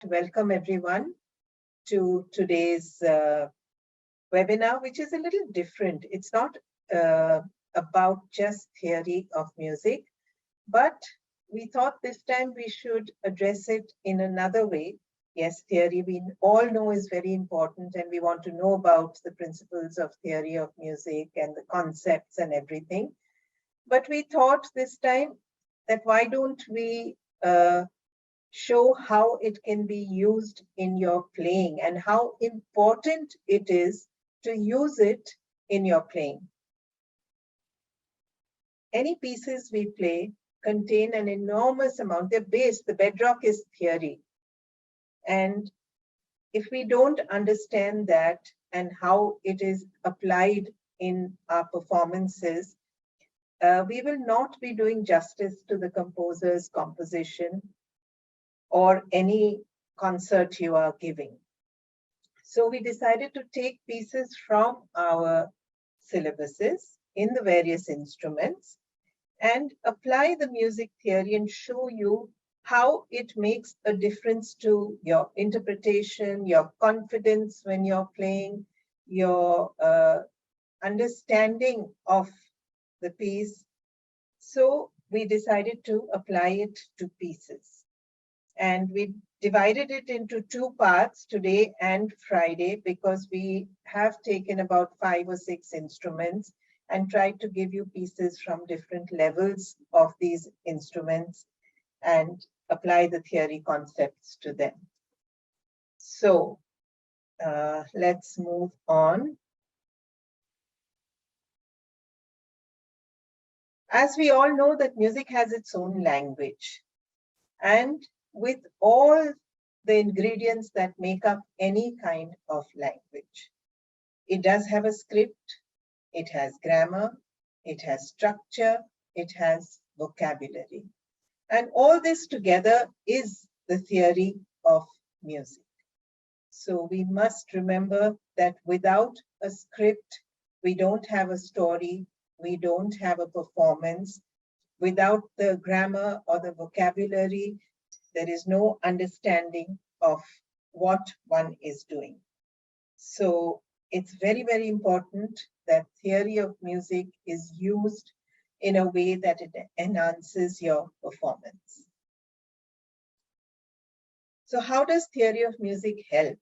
welcome everyone to today's webinar, which is a little different. It's not about just theory of music, but we thought this time we should address it in another way. Yes, theory we all know is very important, and we want to know about the principles of theory of music and the concepts and everything. But we thought this time that why don't we show how it can be used in your playing and how important it is to use it in your playing. Any pieces we play contain an enormous amount. Their base, the bedrock is theory. And if we don't understand that and how it is applied in our performances, we will not be doing justice to the composer's composition or any concert you are giving. So we decided to take pieces from our syllabuses in the various instruments and apply the music theory and show you how it makes a difference to your interpretation, your confidence when you're playing, your understanding of the piece. So we decided to apply it to pieces. And we divided it into two parts, today and Friday, because we have taken about 5 or 6 instruments and tried to give you pieces from different levels of these instruments and apply the theory concepts to them. So let's move on. As we all know that music has its own language, and with all the ingredients that make up any kind of language. It does have a script, it has grammar, it has structure, it has vocabulary. And all this together is the theory of music. So we must remember that without a script, we don't have a story, we don't have a performance. Without the grammar or the vocabulary, there is no understanding of what one is doing. So it's very, very important that theory of music is used in a way that it enhances your performance. So how does theory of music help?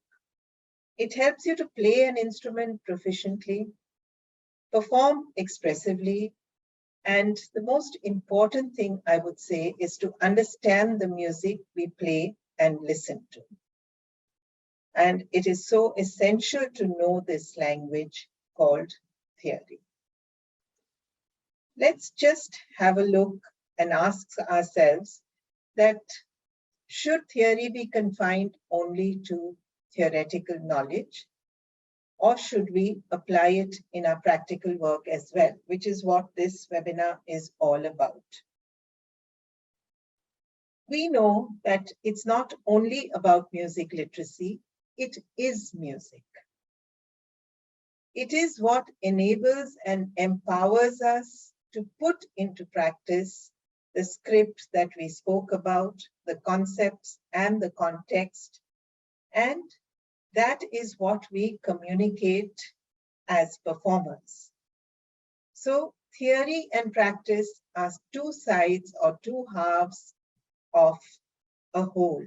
It helps you to play an instrument proficiently, perform expressively, and the most important thing I would say is to understand the music we play and listen to. And it is so essential to know this language called theory. Let's just have a look and ask ourselves that should theory be confined only to theoretical knowledge? Or should we apply it in our practical work as well, which is what this webinar is all about. We know that it's not only about music literacy, it is music. It is what enables and empowers us to put into practice the script that we spoke about, the concepts and the context, and that is what we communicate as performers. So theory and practice are two sides or two halves of a whole.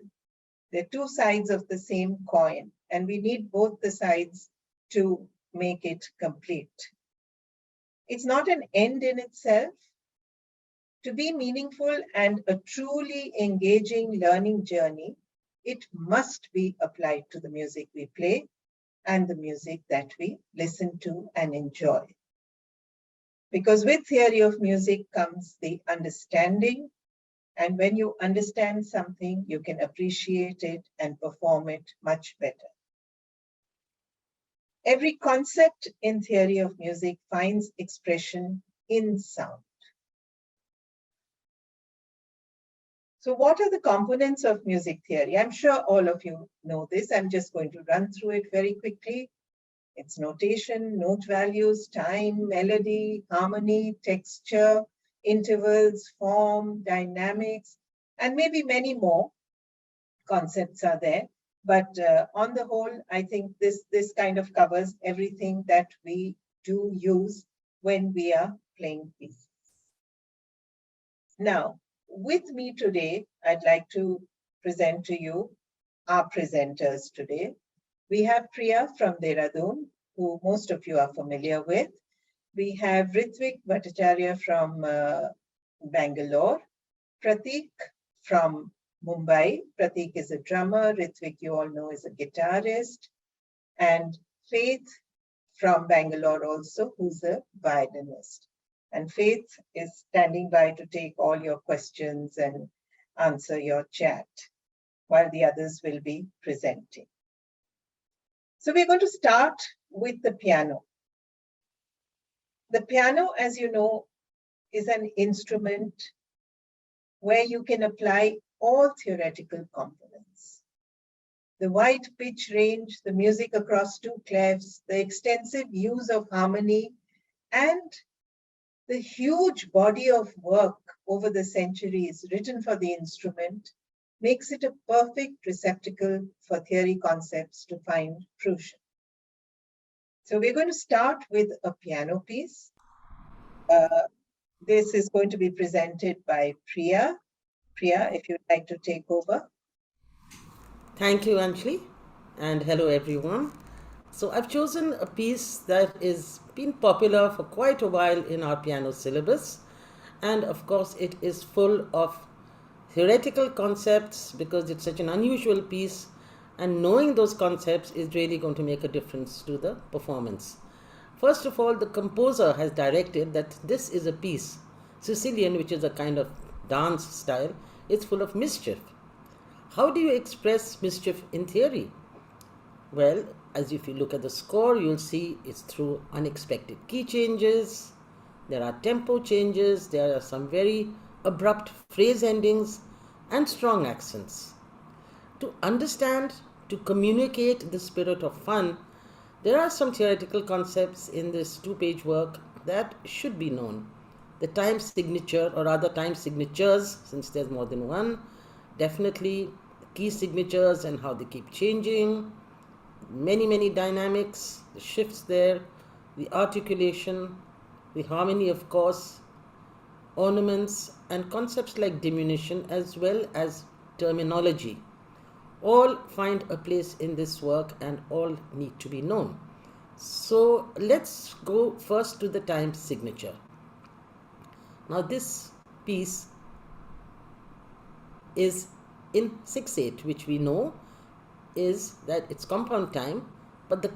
They're two sides of the same coin, and we need both the sides to make it complete. It's not an end in itself. To be meaningful and a truly engaging learning journey, it must be applied to the music we play and the music that we listen to and enjoy. Because with theory of music comes the understanding, and when you understand something, you can appreciate it and perform it much better. Every concept in theory of music finds expression in sound. So what are the components of music theory? I'm sure all of you know this. I'm just going to run through it very quickly. It's notation, note values, time, melody, harmony, texture, intervals, form, dynamics, and maybe many more. concepts are there. But on the whole, I think this kind of covers everything that we do use when we are playing pieces. Now, with me today, I'd like to present to you our presenters today. We have Priya from Dehradun, who most of you are familiar with. We have Ritvik Bhattacharya from Bangalore, Pratik from Mumbai. Pratik is a drummer, Ritvik you all know is a guitarist, and Faith from Bangalore also, who's a violinist. And Faith is standing by to take all your questions and answer your chat, while the others will be presenting. So we're going to start with the piano. The piano, as you know, is an instrument where you can apply all theoretical components. The wide pitch range, the music across two clefs, the extensive use of harmony, and the huge body of work over the centuries written for the instrument makes it a perfect receptacle for theory concepts to find fruition. So we're going to start with a piano piece. This is going to be presented by Priya. Priya, if you'd like to take over. Thank you, Anjali, and hello everyone. So I've chosen a piece that is been popular for quite a while in our piano syllabus, and of course it is full of theoretical concepts because it's such an unusual piece, and knowing those concepts is really going to make a difference to the performance. First of all, the composer has directed that this is a piece, Sicilian, which is a kind of dance style. It's full of mischief. How do you express mischief in theory? Well, as if you look at the score, you'll see it's through unexpected key changes, there are tempo changes, there are some very abrupt phrase endings, and strong accents. To understand, to communicate the spirit of fun, there are some theoretical concepts in this two-page work that should be known. The time signature, or rather time signatures, since there's more than one, definitely key signatures and how they keep changing, many dynamics, the shifts there, the articulation, the harmony of course, ornaments, and concepts like diminution as well as terminology all find a place in this work and all need to be known. So let's go first to the time signature. Now this piece is in 6/8, which we know is that it's compound time, but the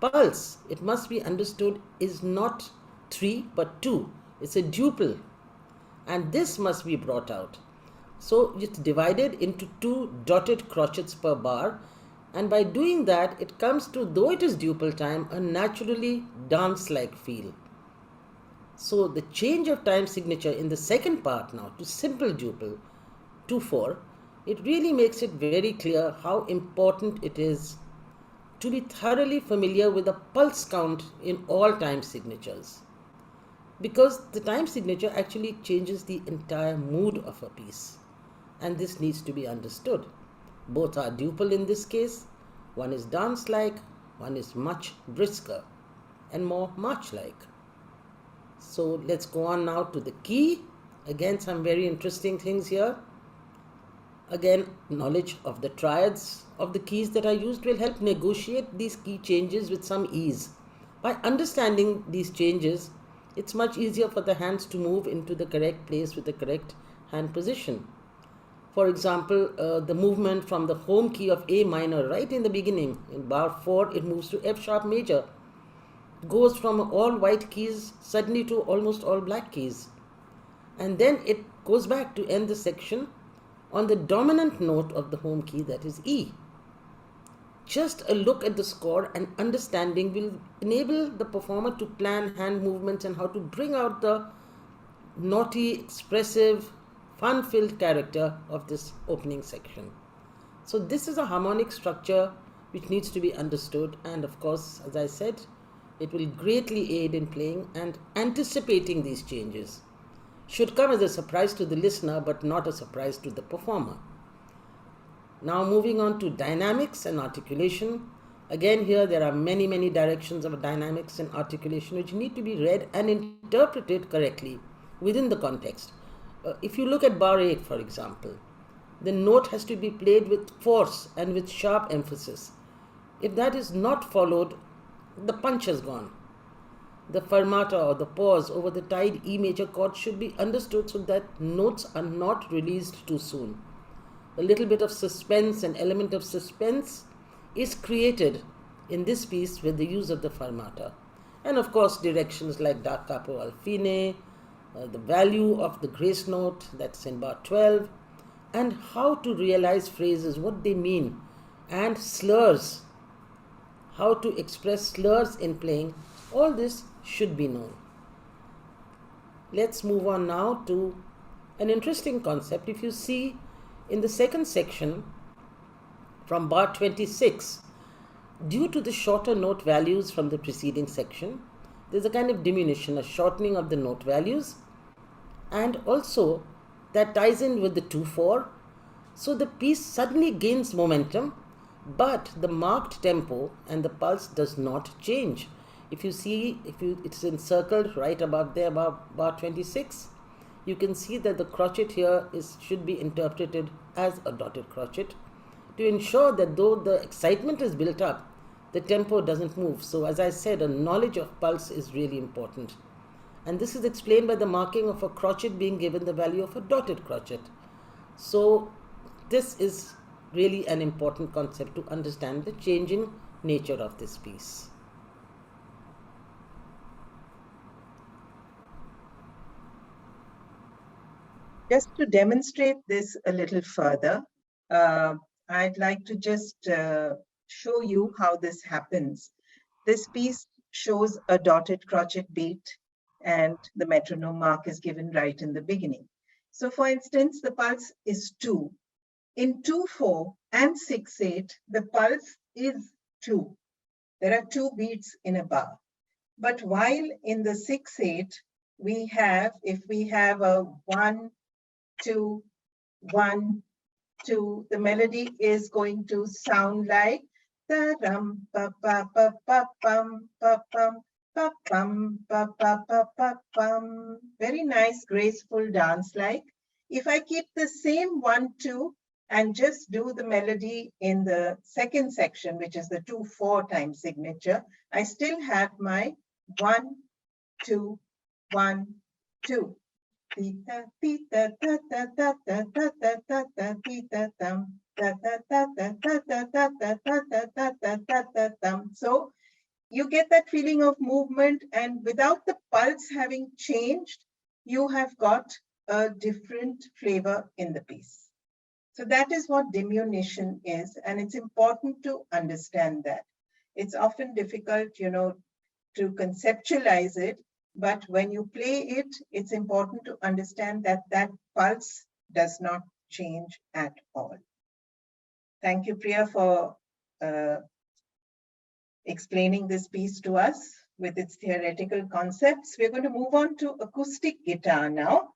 pulse, it must be understood, is not 3 but 2. It's a duple, and this must be brought out. So it's divided into 2 dotted crotchets per bar, and by doing that it comes to, though it is duple time, a naturally dance-like feel. So the change of time signature in the second part now to simple duple 2/4, it really makes it very clear how important it is to be thoroughly familiar with the pulse count in all time signatures, because the time signature actually changes the entire mood of a piece, and this needs to be understood. Both are duple in this case. One is dance-like, one is much brisker and more march-like. So let's go on now to the key. Again, some very interesting things here. Again, knowledge of the triads of the keys that are used will help negotiate these key changes with some ease. By understanding these changes, it's much easier for the hands to move into the correct place with the correct hand position. For example, the movement from the home key of A minor right in the beginning, in bar 4, it moves to F sharp major, goes from all white keys suddenly to almost all black keys, and then it goes back to end the section on the dominant note of the home key, that is E. Just a look at the score and understanding will enable the performer to plan hand movements and how to bring out the naughty, expressive, fun-filled character of this opening section. So this is a harmonic structure which needs to be understood, and of course, as I said, it will greatly aid in playing and anticipating these changes. Should come as a surprise to the listener but not a surprise to the performer. Now moving on to dynamics and articulation. Again, here there are many directions of dynamics and articulation which need to be read and interpreted correctly within the context. If you look at bar 8, for example, the note has to be played with force and with sharp emphasis. If that is not followed, the punch has gone. The fermata or the pause over the tied E major chord should be understood so that notes are not released too soon. A little bit of suspense, an element of suspense is created in this piece with the use of the fermata. And of course, directions like da capo al fine, the value of the grace note, that's in bar 12, and how to realize phrases, what they mean, and slurs, how to express slurs in playing, all this should be known. Let's move on now to an interesting concept. If you see in the second section from bar 26, due to the shorter note values from the preceding section, there's a kind of diminution, a shortening of the note values, and also that ties in with the 2/4. So the piece suddenly gains momentum, but the marked tempo and the pulse does not change. If you see, it's encircled right above there, above bar 26, you can see that the crotchet here should be interpreted as a dotted crotchet to ensure that though the excitement is built up, the tempo doesn't move. So as I said, a knowledge of pulse is really important. And this is explained by the marking of a crotchet being given the value of a dotted crotchet. So this is really an important concept to understand the changing nature of this piece. Just to demonstrate this a little further, I'd like to just show you how this happens. This piece shows a dotted crotchet beat and the metronome mark is given right in the beginning. So for instance, the pulse is 2. In 2/4 and 6/8, the pulse is 2. There are 2 beats in a bar. But while in the 6/8, we have, if we have a 1, 2, 1, 2, the melody is going to sound like da-dum, pa-pa-pa-pa-pum, pa-pum, pa-pum, pa-pa-pa-pa-pum. Very nice, graceful dance-like. If I keep the same 1, 2, and just do the melody in the second section, which is the 2/4 time signature, I still have my 1, 2, 1, 2. So you get that feeling of movement, and without the pulse having changed, you have got a different flavor in the piece. So that is what diminution is, and it's important to understand that. It's often difficult, to conceptualize it, but when you play it, it's important to understand that that pulse does not change at all. Thank you, Priya, for explaining this piece to us with its theoretical concepts. We're going to move on to acoustic guitar now.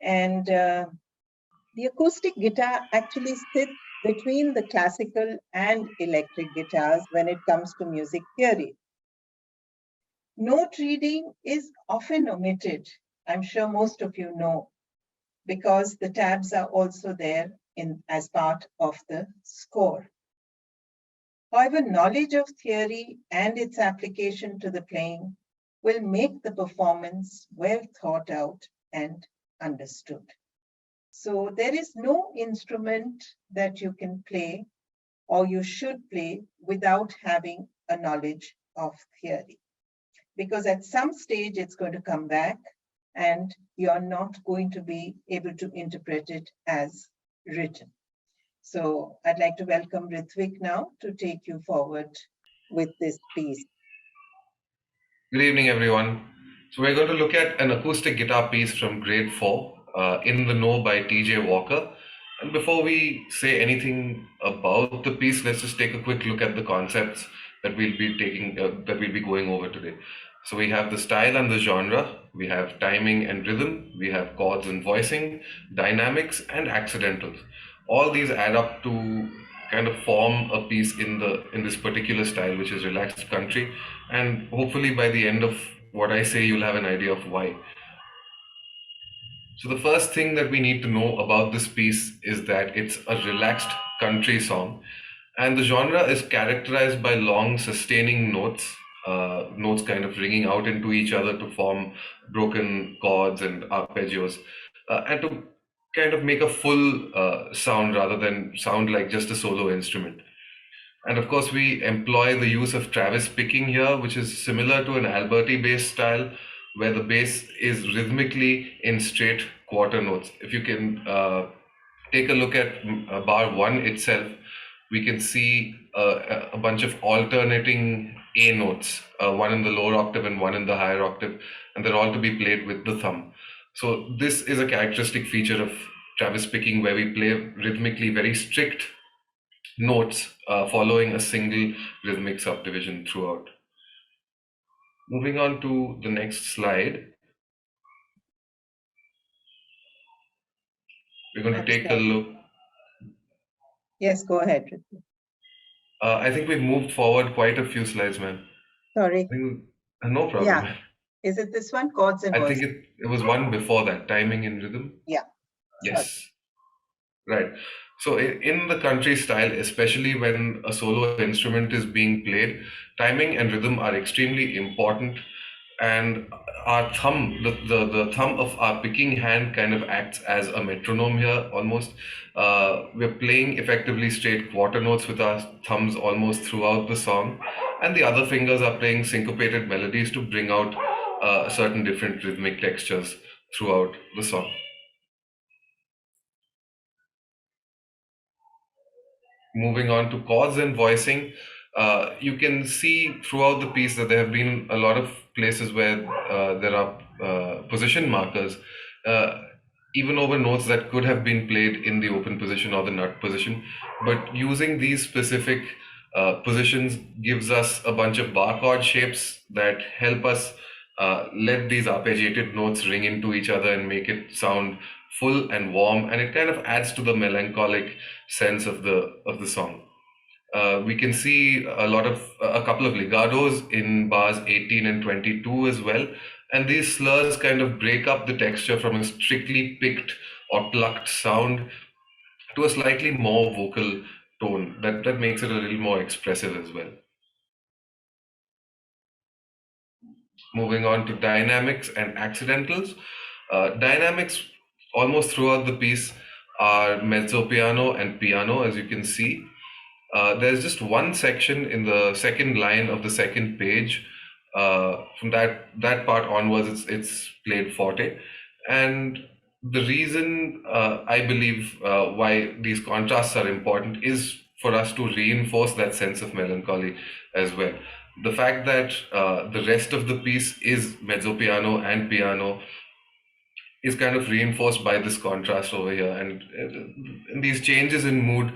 And the acoustic guitar actually sits between the classical and electric guitars when it comes to music theory. Note reading is often omitted, I'm sure most of you know, because the tabs are also there as part of the score. However, knowledge of theory and its application to the playing will make the performance well thought out and understood. So there is no instrument that you can play or you should play without having a knowledge of theory. Because at some stage it's going to come back and you're not going to be able to interpret it as written. So I'd like to welcome Ritvik now to take you forward with this piece. Good evening, everyone. So we're going to look at an acoustic guitar piece from grade 4, In the Know by T.J. Walker. And before we say anything about the piece, let's just take a quick look at the concepts that we'll be going over today. So we have the style and the genre, we have timing and rhythm, we have chords and voicing, dynamics and accidentals. all these add up to kind of form a piece in this particular style, which is relaxed country. And hopefully by the end of what I say, you'll have an idea of why. So the first thing that we need to know about this piece is that it's a relaxed country song, and the genre is characterized by long sustaining notes, notes kind of ringing out into each other to form broken chords and arpeggios, and to kind of make a full sound rather than sound like just a solo instrument. And of course, we employ the use of Travis picking here, which is similar to an Alberti bass style, where the bass is rhythmically in straight quarter notes. If you can take a look at bar one itself, we can see a bunch of alternating A notes, one in the lower octave and one in the higher octave, and they're all to be played with the thumb. So this is a characteristic feature of Travis picking, where we play rhythmically very strict notes following a single rhythmic subdivision throughout. Moving on to the next slide, we're going to take a look. Yes, go ahead. I think we've moved forward quite a few slides, ma'am. Sorry. No problem. Yeah. Is it this one? Chords and I voice? think it was one before that, timing and rhythm. Yeah. Yes. Right. So in the country style, especially when a solo instrument is being played, timing and rhythm are extremely important. And our thumb, the thumb of our picking hand kind of acts as a metronome here almost. We're playing effectively straight quarter notes with our thumbs almost throughout the song. And the other fingers are playing syncopated melodies to bring out certain different rhythmic textures throughout the song. Moving on to chords and voicing, you can see throughout the piece that there have been a lot of places where there are position markers, even over notes that could have been played in the open position or the nut position. But using these specific positions gives us a bunch of bar chord shapes that help us let these arpeggiated notes ring into each other and make it sound full and warm, and it kind of adds to the melancholic sense of the song. We can see a couple of legatos in bars 18 and 22 as well, and these slurs kind of break up the texture from a strictly picked or plucked sound to a slightly more vocal tone that makes it a little more expressive as well. Moving on to dynamics and accidentals. Dynamics almost throughout the piece are mezzo piano and piano, as you can see. There's just one section in the second line of the second page. From that part onwards, it's played forte. And the reason I believe why these contrasts are important is for us to reinforce that sense of melancholy as well. The fact that the rest of the piece is mezzo piano and piano is kind of reinforced by this contrast over here, and these changes in mood,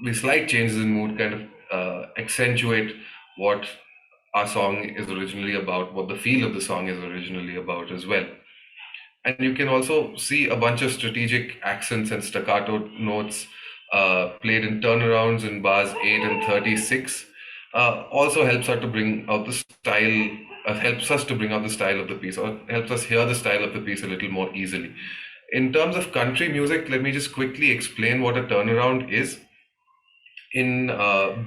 these slight changes in mood kind of accentuate what our song is originally about, what the feel of the song is originally about as well. And you can also see a bunch of strategic accents and staccato notes played in turnarounds in bars 8 and 36. Also helps us to bring out the style, helps us to bring out the style of the piece, or helps us hear the style of the piece a little more easily. In terms of country music, let me just quickly explain what a turnaround is. In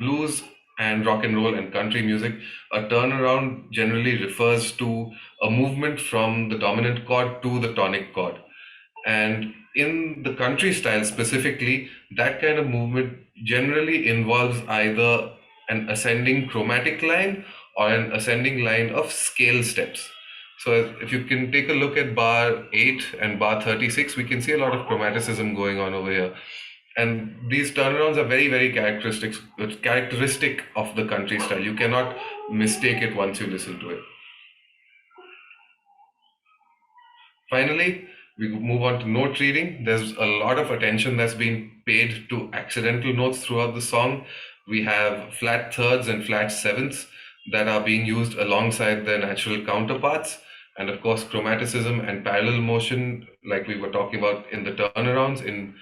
blues and rock and roll and country music, a turnaround generally refers to a movement from the dominant chord to the tonic chord. And in the country style specifically, that kind of movement generally involves either an ascending chromatic line or an ascending line of scale steps. So if you can take a look at bar 8 and bar 36, we can see a lot of chromaticism going on over here. And these turnarounds are very, very characteristic of the country style. You cannot mistake it once you listen to it. Finally, we move on to note reading. There's a lot of attention that's being paid to accidental notes throughout the song. We have flat thirds and flat sevenths that are being used alongside their natural counterparts. And of course, chromaticism and parallel motion, like we were talking about in the turnarounds, in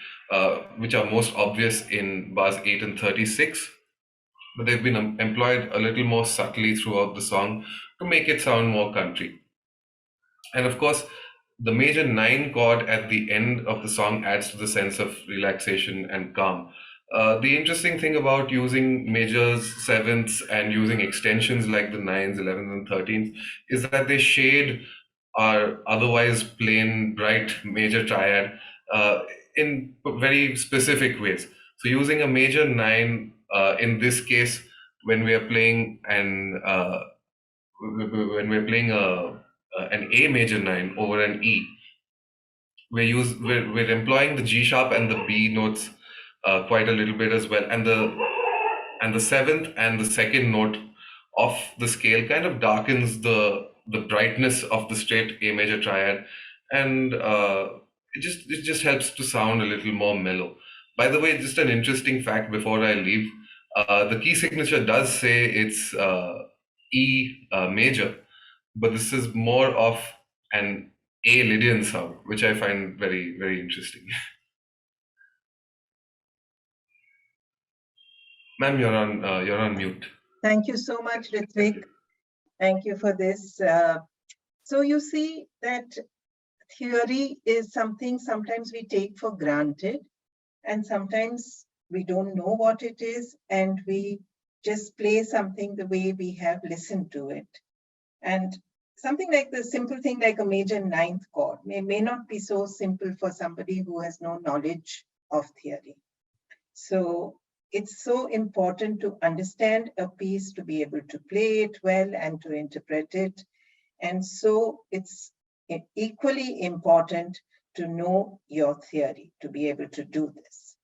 which are most obvious in bars 8 and 36, but they've been employed a little more subtly throughout the song to make it sound more country. And of course, the major 9 chord at the end of the song adds to the sense of relaxation and calm. The interesting thing about using majors, sevenths, and using extensions like the 9s, 11s, and 13s is that they shade our otherwise plain bright major triad uh, in very specific ways. So, using a major 9 in this case, when we are playing an A major 9 over an E, we're employing the G sharp and the B notes quite a little bit as well, and the seventh and the second note of the scale kind of darkens the brightness of the straight A major triad, and it just helps to sound a little more mellow. By the way, just an interesting fact before I leave, the key signature does say it's E major, but this is more of an A Lydian sound, which I find very, very interesting. Ma'am, you're on mute. Thank you so much, Ritvik. Thank you for this. So you see that theory is something sometimes we take for granted, and sometimes we don't know what it is, and we just play something the way we have listened to it. And something like the simple thing like a major 9th chord may not be so simple for somebody who has no knowledge of theory. So it's so important to understand a piece, to be able to play it well and to interpret it. And so it's equally important to know your theory, to be able to do this.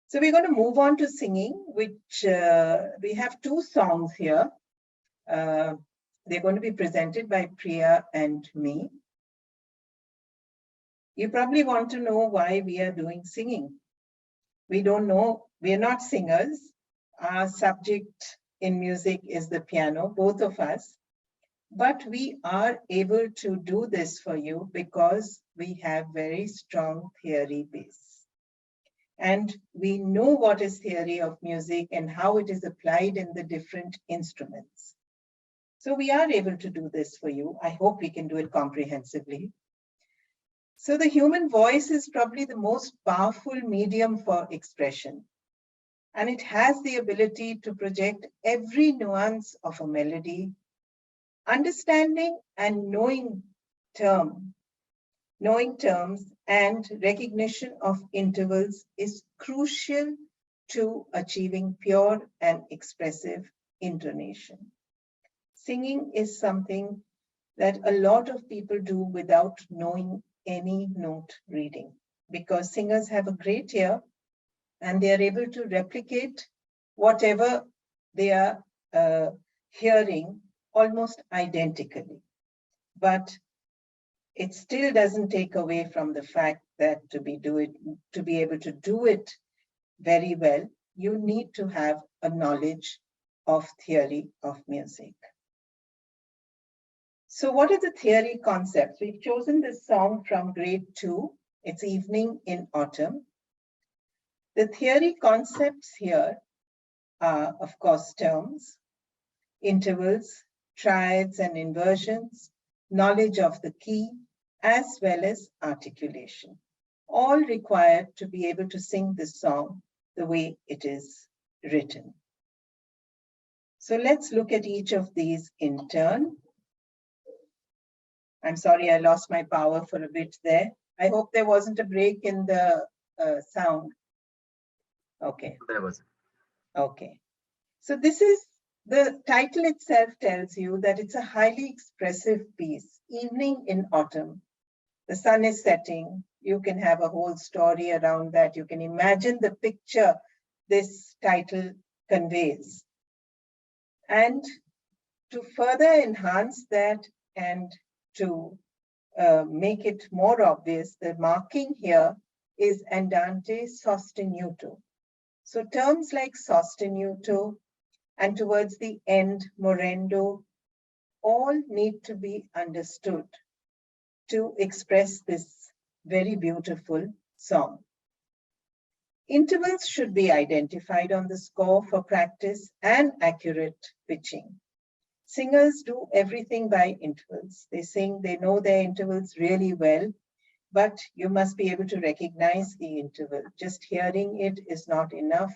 So we're going to move on to singing, which we have 2 songs here. They're going to be presented by Priya and me. You probably want to know why we are doing singing. We don't know, we're not singers. Our subject in music is the piano, both of us. But we are able to do this for you because we have very strong theory base. And we know what is theory of music and how it is applied in the different instruments. So we are able to do this for you. I hope we can do it comprehensively. So the human voice is probably the most powerful medium for expression. And it has the ability to project every nuance of a melody. Understanding and knowing terms and recognition of intervals is crucial to achieving pure and expressive intonation. Singing is something that a lot of people do without knowing any note reading, because singers have a great ear and they are able to replicate whatever they are hearing almost identically. But it still doesn't take away from the fact that to be able to do it very well, you need to have a knowledge of theory of music. So what are the theory concepts? We've chosen this song from grade 2. It's Evening in Autumn. The theory concepts here are, of course, terms, intervals, triads and inversions, knowledge of the key, as well as articulation, all required to be able to sing this song the way it is written. So let's look at each of these in turn. I'm sorry, I lost my power for a bit there. I hope there wasn't a break in the sound. Okay. There was. Okay. So this is, the title itself tells you that it's a highly expressive piece. Evening in autumn. The sun is setting. You can have a whole story around that. You can imagine the picture this title conveys. And to further enhance that and to make it more obvious, the marking here is andante sostenuto. So terms like sostenuto and towards the end, morendo, all need to be understood to express this very beautiful song. Intervals should be identified on the score for practice and accurate pitching. Singers do everything by intervals. They sing, they know their intervals really well, but you must be able to recognize the interval. Just hearing it is not enough.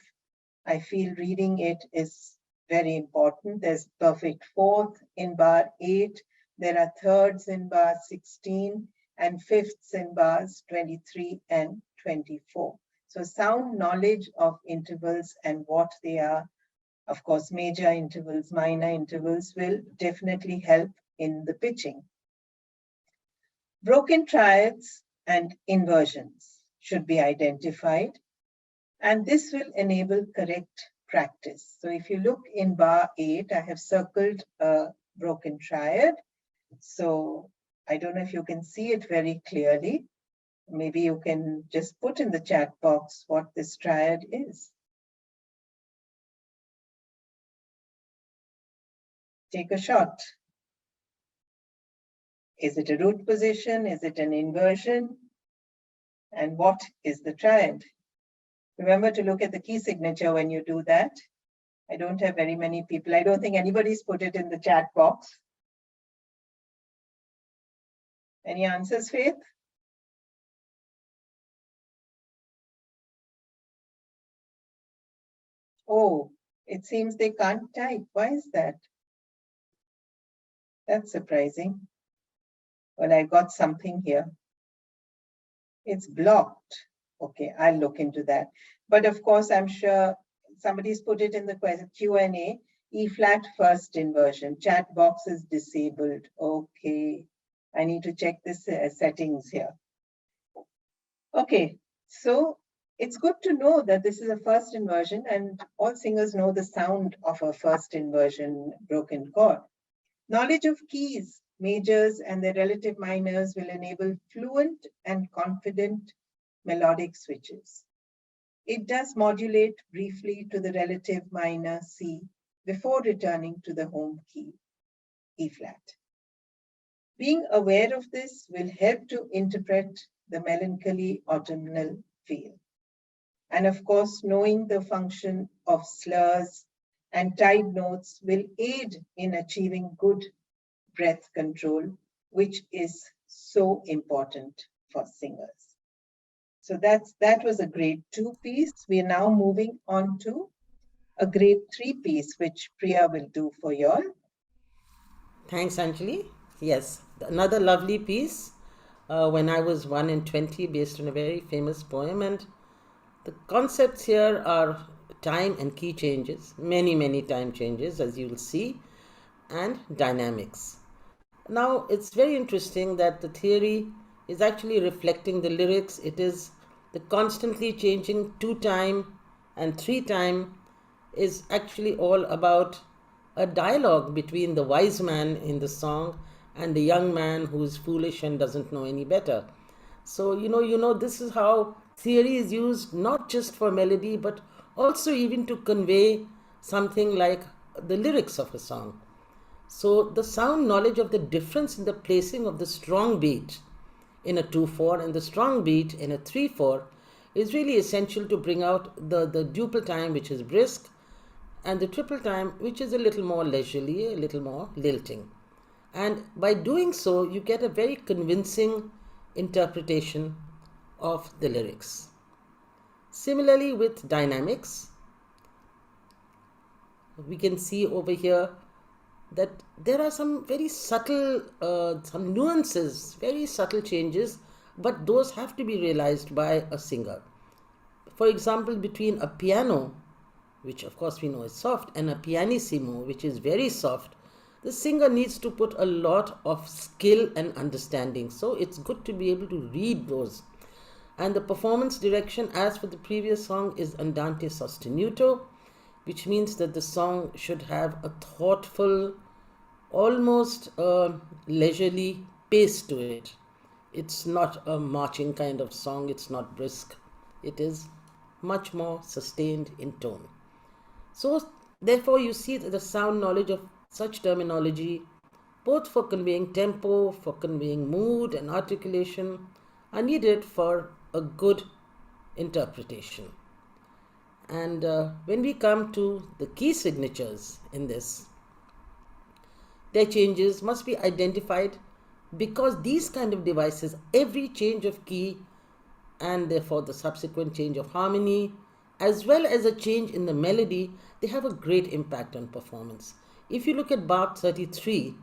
I feel reading it is very important. There's perfect fourth in bar 8. There are thirds in bar 16 and fifths in bars 23 and 24. So sound knowledge of intervals and what they are, of course, major intervals, minor intervals, will definitely help in the pitching. Broken triads and inversions should be identified, and this will enable correct practice. So if you look in bar 8, I have circled a broken triad. So I don't know if you can see it very clearly. Maybe you can just put in the chat box what this triad is. Take a shot. Is it a root position? Is it an inversion? And what is the triad? Remember to look at the key signature when you do that. I don't have very many people. I don't think anybody's put it in the chat box. Any answers, Faith? Oh, it seems they can't type. Why is that? That's surprising. Well, I got something here. It's blocked. Okay, I'll look into that. But of course, I'm sure somebody's put it in the Q&A. E flat first inversion. Chat box is disabled. Okay, I need to check this settings here. Okay, so it's good to know that this is a first inversion, and all singers know the sound of a first inversion broken chord. Knowledge of keys, majors, and their relative minors will enable fluent and confident melodic switches. It does modulate briefly to the relative minor C before returning to the home key, E flat. Being aware of this will help to interpret the melancholy autumnal feel. And of course, knowing the function of slurs and tied notes will aid in achieving good breath control, which is so important for singers. So that was a grade 2 piece. We are now moving on to a grade 3 piece, which Priya will do for you all. Thanks, Anjali. Yes, another lovely piece. When I was 1 in 20, based on a very famous poem, and the concepts here are time and key changes, many time changes, as you will see, and dynamics. Now, it's very interesting that the theory is actually reflecting the lyrics. It is the constantly changing 2-time and 3-time is actually all about a dialogue between the wise man in the song and the young man who is foolish and doesn't know any better. So, this is how theory is used not just for melody, but also even to convey something like the lyrics of a song. So the sound knowledge of the difference in the placing of the strong beat in a 2/4 and the strong beat in a 3/4 is really essential to bring out the duple time, which is brisk, and the triple time, which is a little more leisurely, a little more lilting. And by doing so, you get a very convincing interpretation of the lyrics. Similarly with dynamics, we can see over here that there are some very subtle, some nuances, very subtle changes, but those have to be realized by a singer. For example, between a piano, which of course we know is soft, and a pianissimo, which is very soft, the singer needs to put a lot of skill and understanding. So it's good to be able to read those. And the performance direction, as for the previous song, is andante sostenuto, which means that the song should have a thoughtful, almost leisurely pace to it. It's not a marching kind of song, it's not brisk. It is much more sustained in tone. So, therefore, you see that the sound knowledge of such terminology, both for conveying tempo, for conveying mood and articulation, are needed for a good interpretation. And when we come to the key signatures in this, their changes must be identified because these kind of devices, every change of key and therefore the subsequent change of harmony, as well as a change in the melody, they have a great impact on performance. If you look at Bach 33,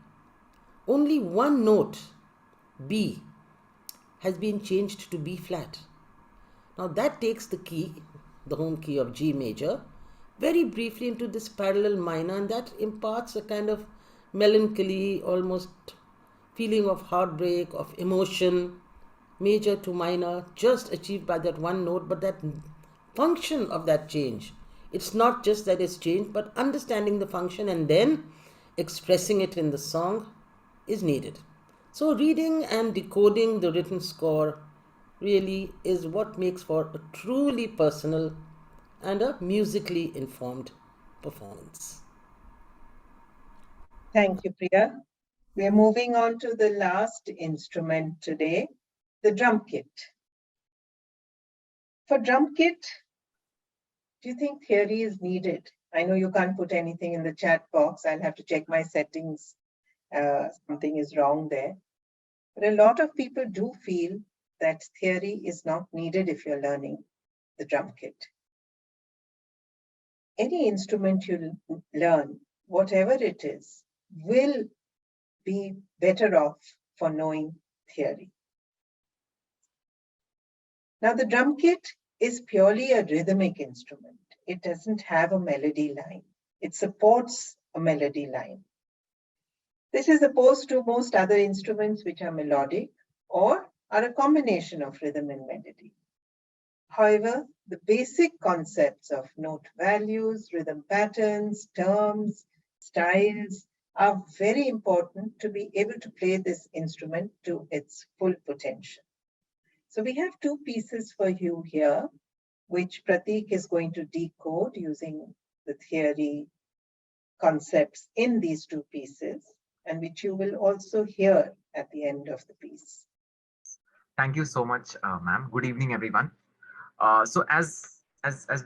only one note, B, has been changed to B flat. Now that takes the key, the home key of G major, very briefly into this parallel minor, and that imparts a kind of melancholy, almost feeling of heartbreak, of emotion, major to minor, just achieved by that one note, but that function of that change. It's not just that it's changed, but understanding the function and then expressing it in the song is needed. So, reading and decoding the written score really is what makes for a truly personal and a musically informed performance. Thank you, Priya. We are moving on to the last instrument today, the drum kit. For drum kit, do you think theory is needed? I know you can't put anything in the chat box. I'll have to check my settings. Something is wrong there. But a lot of people do feel that theory is not needed if you're learning the drum kit. Any instrument you learn, whatever it is, will be better off for knowing theory. Now, the drum kit is purely a rhythmic instrument. It doesn't have a melody line. It supports a melody line. This is opposed to most other instruments which are melodic or are a combination of rhythm and melody. However, the basic concepts of note values, rhythm patterns, terms, styles are very important to be able to play this instrument to its full potential. So we have two pieces for you here, which Pratik is going to decode using the theory concepts in these two pieces, and which you will also hear at the end of the piece. Thank you so much, ma'am. Good evening, everyone. So as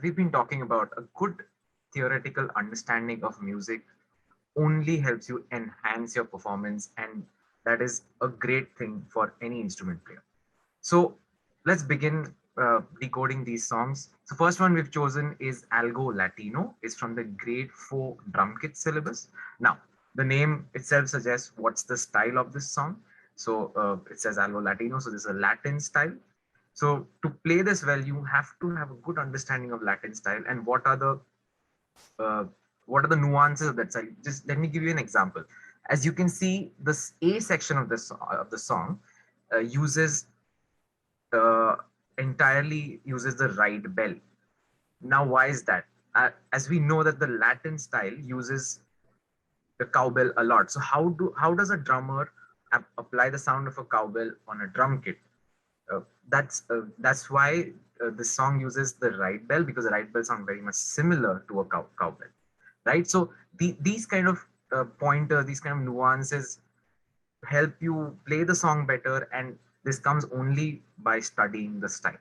we've been talking about, a good theoretical understanding of music only helps you enhance your performance, and that is a great thing for any instrument player. So let's begin decoding these songs. So first one we've chosen is Algo Latino. It's from the grade 4 drum kit syllabus. Now, the name itself suggests what's the style of this song. So it says Algo Latino, so this is a Latin style. So to play this well, you have to have a good understanding of Latin style and what are the nuances of that style. Just let me give you an example. As you can see, this A section of the song uses entirely uses the right bell. Now, why is that? As we know that the Latin style uses the cowbell a lot. So how does a drummer apply the sound of a cowbell on a drum kit? That's why this song uses the right bell, because the right bell sound very much similar to a cowbell, right? So these kind of pointers, these kind of nuances help you play the song better, and this comes only by studying the style.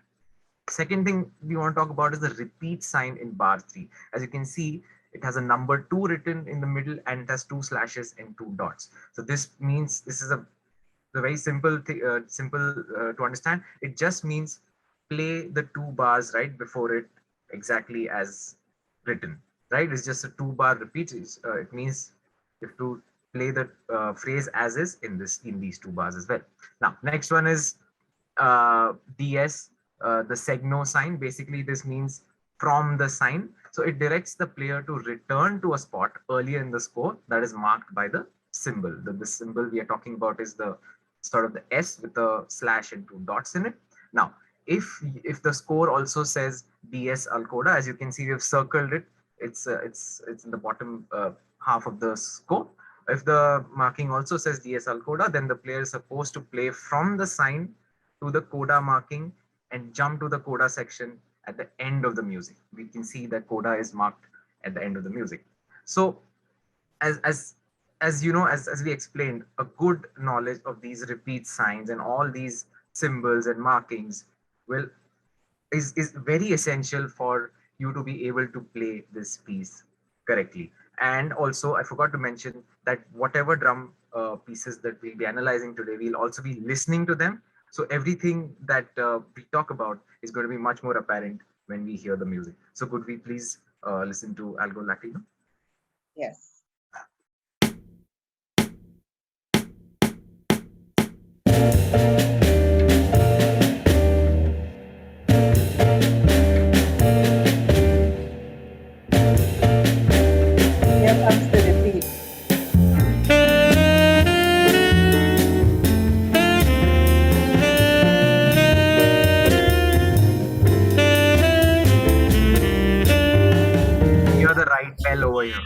Second thing we want to talk about is the repeat sign in bar 3. As you can see, it has a number 2 written in the middle and it has 2 slashes and 2 dots. So this means this is a very simple to understand. It just means play the 2 bars right before it exactly as written, right? It's just a 2 bar repeat. It means you have to play the phrase as is in these 2 bars as well. Now, next one is DS, the Segno sign. Basically, this means from the sign. So it directs the player to return to a spot earlier in the score that is marked by the symbol. The symbol we are talking about is the sort of the S with a slash and 2 dots in it. Now, if the score also says DS Alcoda, as you can see, we have circled it. It's in the bottom half of the score. If the marking also says DS Alcoda, then the player is supposed to play from the sign to the coda marking and jump to the coda section at the end of the music. We can see that coda is marked at the end of the music. So as you know, as we explained, a good knowledge of these repeat signs and all these symbols and markings is very essential for you to be able to play this piece correctly. And also, I forgot to mention that whatever drum pieces that we'll be analyzing today, we'll also be listening to them. So everything that we talk about is going to be much more apparent when we hear the music. So could we please listen to Algo Latino? Yes. Here comes the repeat. Hear the right bell over here.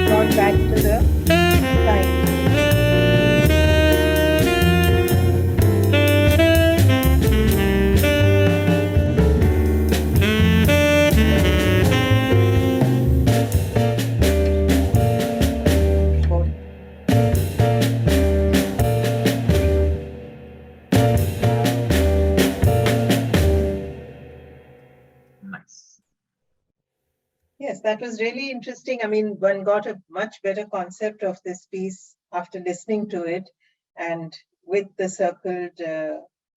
Gone back to the time. Four. Nice. Yes, that was really interesting. I mean, one got a much better concept of this piece after listening to it, and with the circled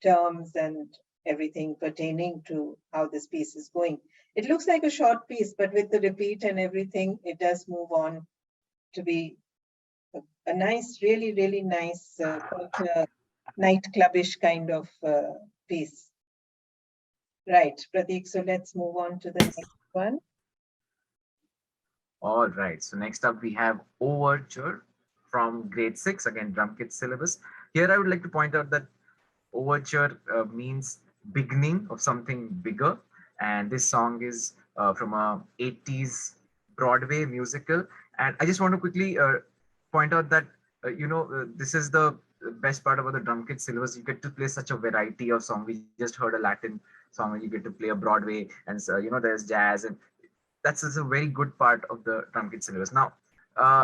terms and everything pertaining to how this piece is going. It looks like a short piece, but with the repeat and everything, it does move on to be a nice, really, really nice, quite a nightclubish kind of piece. Right, Pratik, so let's move on to the next one. All right. So next up we have Overture from grade 6, again drum kit syllabus. Here I would like to point out that Overture means beginning of something bigger, and this song is from a 80s Broadway musical. And I just want to quickly point out that this is the best part about the drum kit syllabus. You get to play such a variety of song. We just heard a Latin song, and you get to play a Broadway, and so, there's jazz, and that's a very good part of the drum kit syllabus. Now,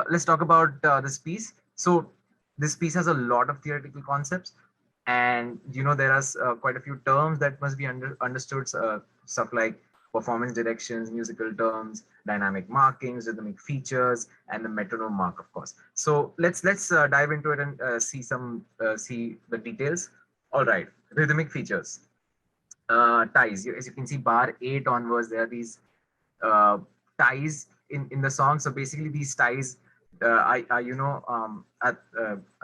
let's talk about this piece. So this piece has a lot of theoretical concepts, and there are quite a few terms that must be understood. Stuff like performance directions, musical terms, dynamic markings, rhythmic features, and the metronome mark, of course. So let's dive into it and see the details. All right, rhythmic features. Ties. As you can see, bar 8 onwards, there are these uh, ties in the song. So basically, these ties are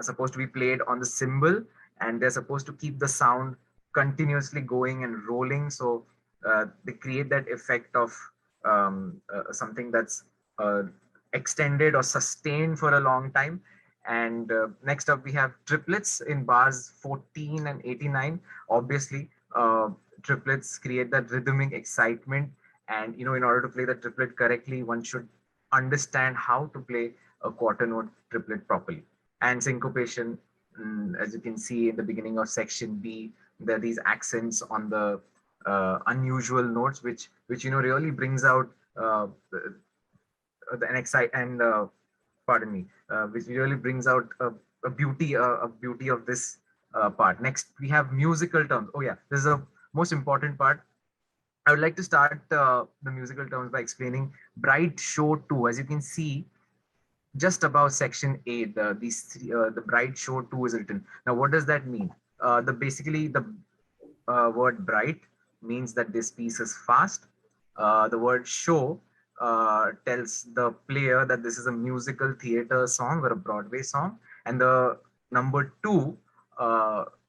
supposed to be played on the cymbal, and they're supposed to keep the sound continuously going and rolling. So they create that effect of something that's extended or sustained for a long time. And next up, we have triplets in bars 14 and 89. Obviously, triplets create that rhythmic excitement, and in order to play the triplet correctly, one should understand how to play a quarter note triplet properly. And syncopation, as you can see in the beginning of section B, there are these accents on the unusual notes, which really brings out an excite and pardon me, which really brings out a beauty of this part. Next, we have musical terms. Oh yeah, this is a most important part. I would like to start the musical terms by explaining Bright Show 2. As you can see, just above section A, the Bright Show 2 is written. Now, what does that mean? The word bright means that this piece is fast. The word show tells the player that this is a musical theater song or a Broadway song. And the number 2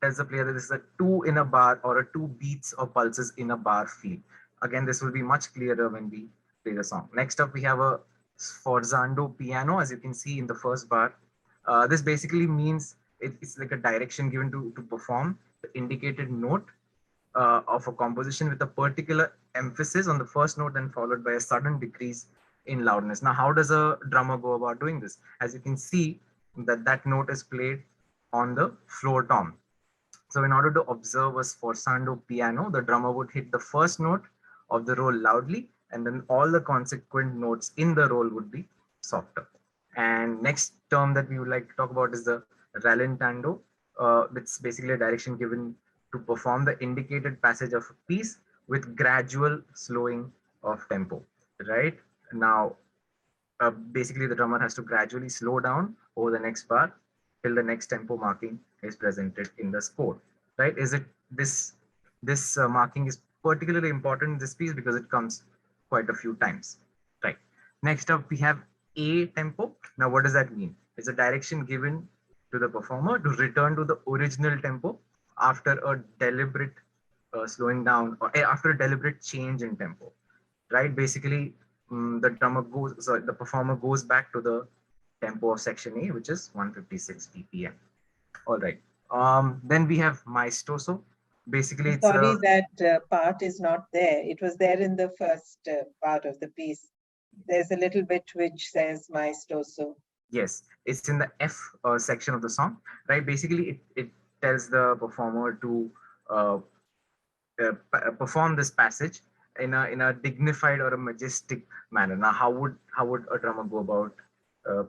tells the player that this is a 2 in a bar or a 2 beats or pulses in a bar feel. Again, this will be much clearer when we play the song. Next up, we have a sforzando piano, as you can see in the first bar. This basically means it's like a direction given to perform. the indicated note of a composition with a particular emphasis on the first note and followed by a sudden decrease in loudness. Now, how does a drummer go about doing this? As you can see, that note is played on the floor tom. So in order to observe a sforzando piano, the drummer would hit the first note of the roll loudly, and then all the consequent notes in the roll would be softer. And next term that we would like to talk about is the rallentando. It's basically a direction given to perform the indicated passage of a piece with gradual slowing of tempo, right? Now, basically the drummer has to gradually slow down over the next bar till the next tempo marking is presented in the score, right? Is it this marking is particularly important in this piece because it comes quite a few times, right? Next up, we have a tempo. Now, what does that mean? It's a direction given to the performer to return to the original tempo after a deliberate slowing down or after a deliberate change in tempo, right? Basically, the performer goes back to the tempo of section A, which is 156 BPM. All right. Then we have maestoso. Basically, it's Sorry, that part is not there. It was there in the first part of the piece. There's a little bit which says maestoso. Yes, it's in the F section of the song, right? Basically, it tells the performer to perform this passage in a dignified or a majestic manner. Now, how would a drummer go about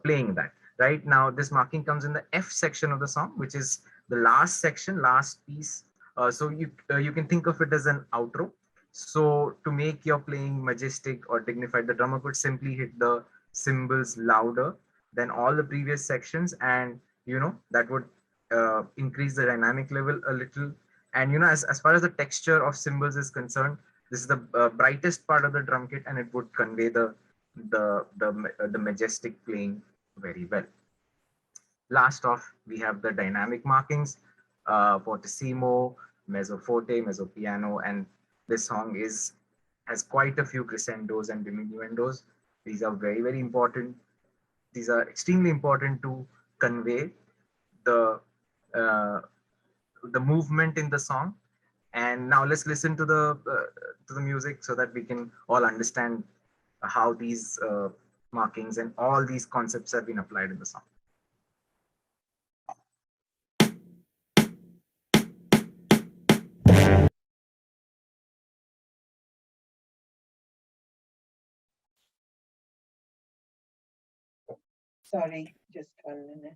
playing that? Right now, this marking comes in the F section of the song, which is the last section, last piece. So you can think of it as an outro. So to make your playing majestic or dignified, the drummer could simply hit the cymbals louder than all the previous sections, and that would increase the dynamic level a little. And as far as the texture of cymbals is concerned, this is the brightest part of the drum kit, and it would convey the majestic playing very well. Last off, we have the dynamic markings, fortissimo, mezzo forte, mezzo piano, and this song has quite a few crescendos and diminuendos. These are very, very important. These are extremely important to convey the movement in the song. And now let's listen to the music so that we can all understand how these markings and all these concepts have been applied in the song. Sorry, just 1 minute.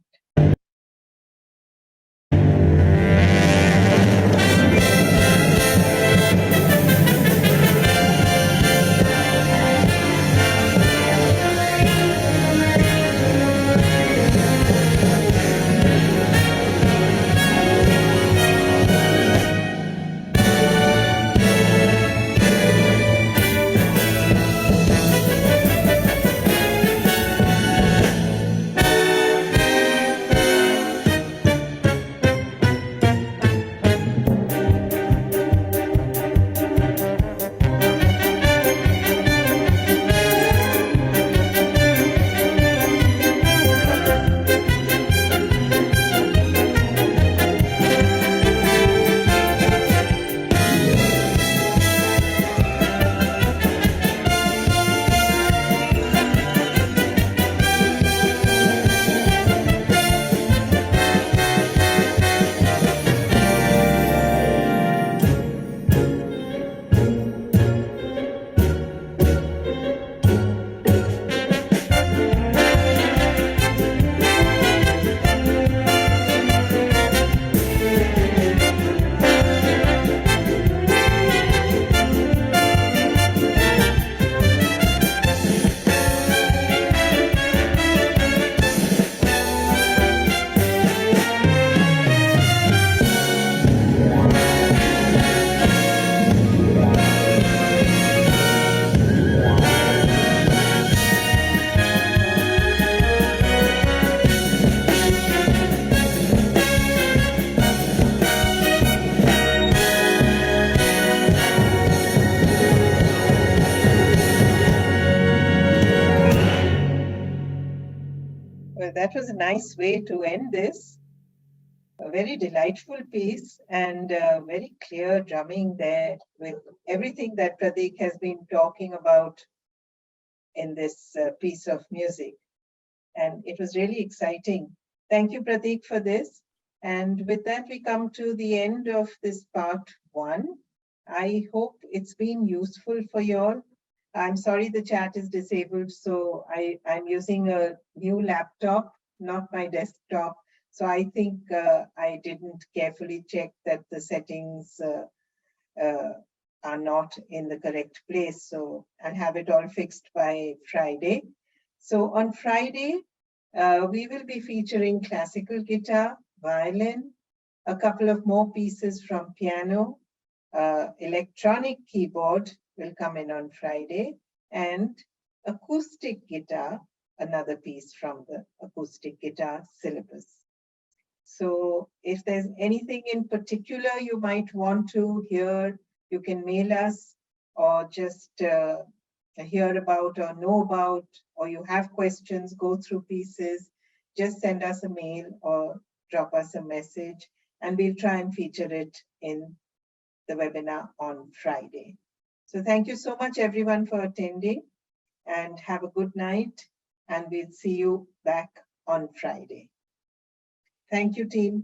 Well, that was a nice way to end this. a very delightful piece and very clear drumming there with everything that Pratik has been talking about in this piece of music. And it was really exciting. Thank you, Pratik, for this. And with that, we come to the end of this part 1. I hope it's been useful for you all. I'm sorry the chat is disabled, so I'm using a new laptop, not my desktop. So I think I didn't carefully check that the settings are not in the correct place. So I'll have it all fixed by Friday. So on Friday, we will be featuring classical guitar, violin, a couple of more pieces from piano, electronic keyboard will come in on Friday, and acoustic guitar, another piece from the acoustic guitar syllabus. So if there's anything in particular you might want to hear, you can mail us or just hear about or know about, or you have questions, go through pieces, just send us a mail or drop us a message, and we'll try and feature it in the webinar on Friday. So thank you so much, everyone, for attending, and have a good night, and we'll see you back on Friday. Thank you, team.